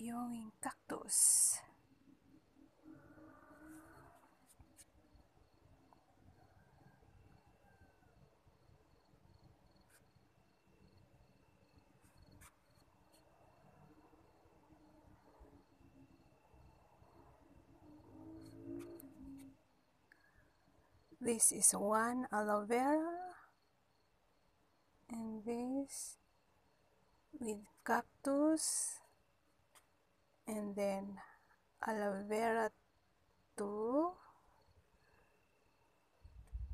yung cactus. This is one aloe vera, and this with cactus, and then aloe vera 2,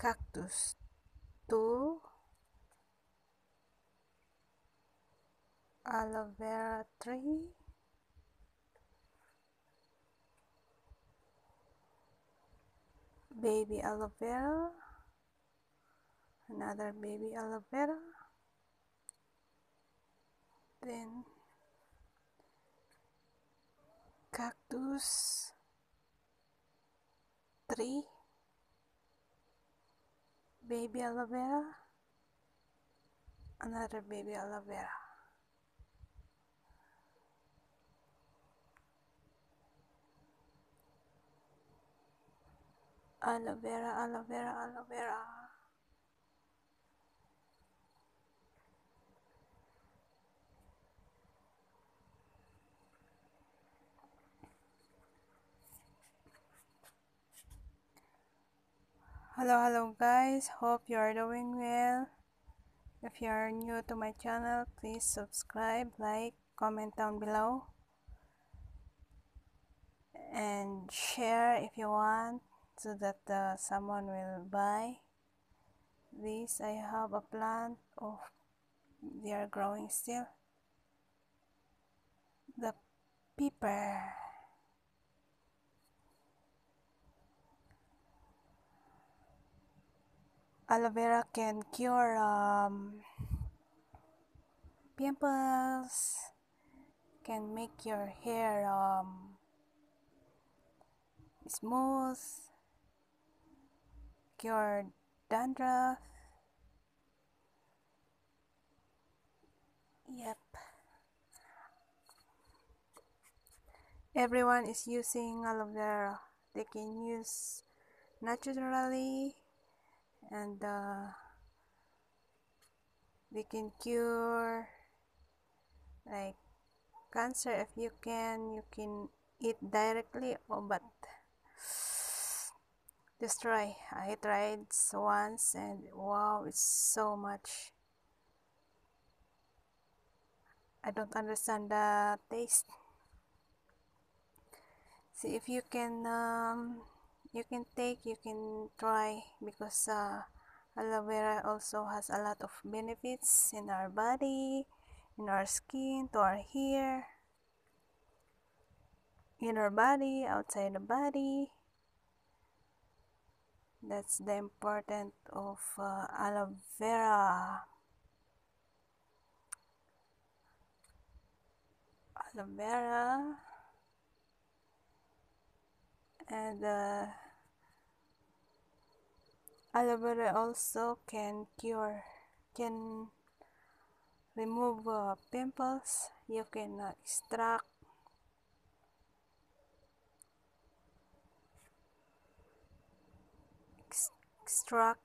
cactus 2, aloe vera 3, baby aloe vera, another baby aloe vera, then cactus 3, baby aloe vera, another baby aloe vera. Aloe vera, aloe vera, aloe vera. Hello guys, hope you are doing well. If you are new to my channel, please subscribe, like, comment down below, and share if you want, so that someone will buy this. I have a plant of, they are growing still, the pepper. Aloe vera can cure pimples, can make your hair smooth, cure dandruff. Yep, everyone is using aloe vera. They can use naturally, and they can cure like cancer. If you can eat directly, but just try. I tried once and wow, it's so much. I don't understand the taste. See if you can you can try, because aloe vera also has a lot of benefits in our body, in our skin, to our hair, in our body, outside the body. That's the important of aloe vera. Aloe vera, and aloe vera also can remove pimples. You can extract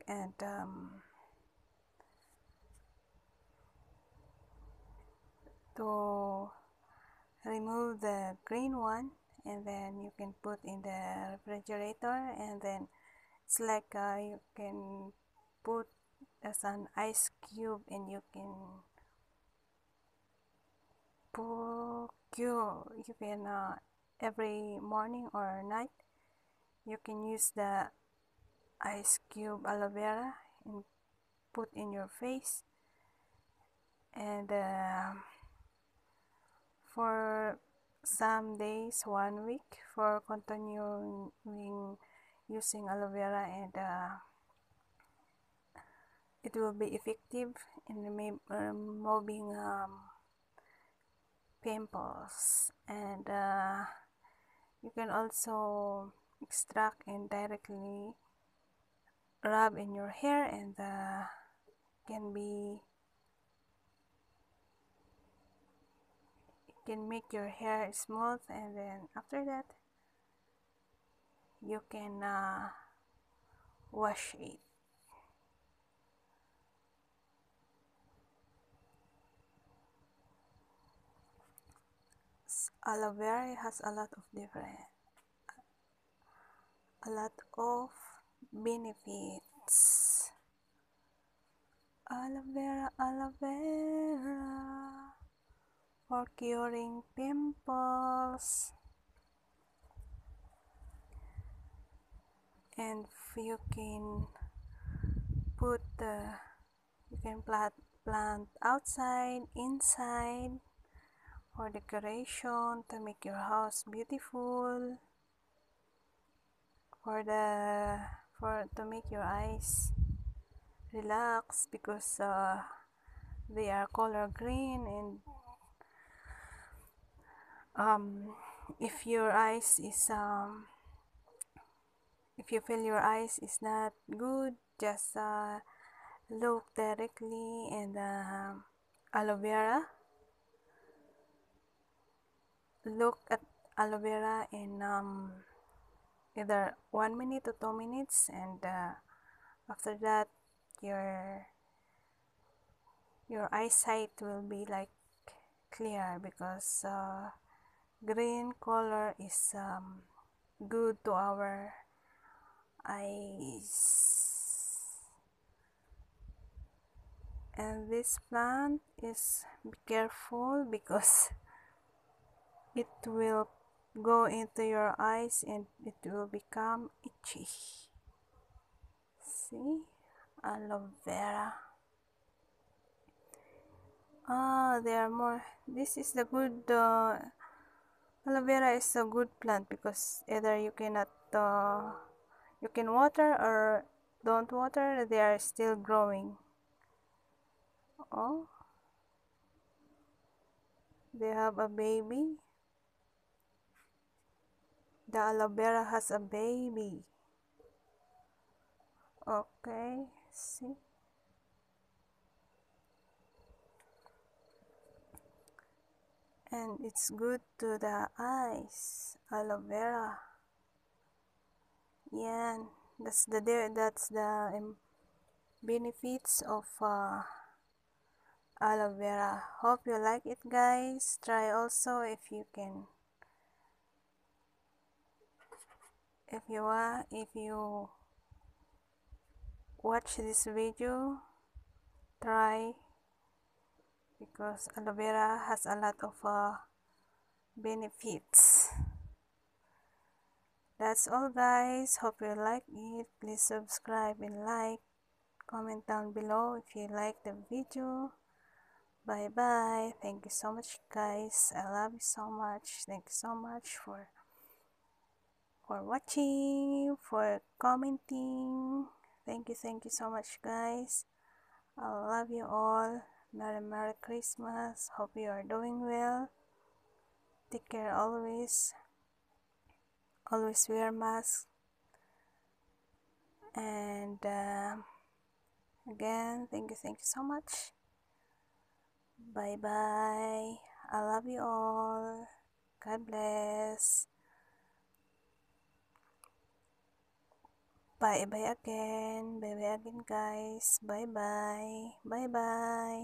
and to remove the green one, and then you can put in the refrigerator, and then it's like you can put as an ice cube, and you can every morning or night you can use the ice cube aloe vera and put in your face, and for some days, 1 week, for continuing using aloe vera, and it will be effective in removing pimples. And you can also extract and directly rub in your hair, and can make your hair smooth, and then after that you can wash it. Aloe vera has a lot of benefits. Aloe vera for curing pimples, and you can plant outside, inside, for decoration, to make your house beautiful, to make your eyes relax, because they are color green, and if your eyes is if you feel your eyes is not good, just look directly in the aloe vera. Look at aloe vera in either 1 minute to 2 minutes, and after that your eyesight will be like clear, because green color is good to our eyes. And this plant is, be careful, because it will go into your eyes and it will become itchy. See, aloe vera. There are more. This is the good aloe vera is a good plant, because either you cannot you can water or don't water, they are still growing. Oh, they have a baby. The aloe vera has a baby. Okay, see. And it's good to the eyes, aloe vera. Yeah, that's the benefits of aloe vera. Hope you like it, guys. Try also if you can. If you watch this video, try, because aloe vera has a lot of benefits. That's all, guys. Hope you like it. Please subscribe and like. Comment down below if you like the video. Bye bye. Thank you so much, guys. I love you so much. Thank you so much for watching, for commenting. Thank you so much, guys. I love you all. Merry Christmas. Hope you are doing well. Take care always. Always wear mask. And again, thank you so much. Bye bye. I love you all. God bless. Bye bye again. Bye bye again, guys. Bye bye. Bye bye.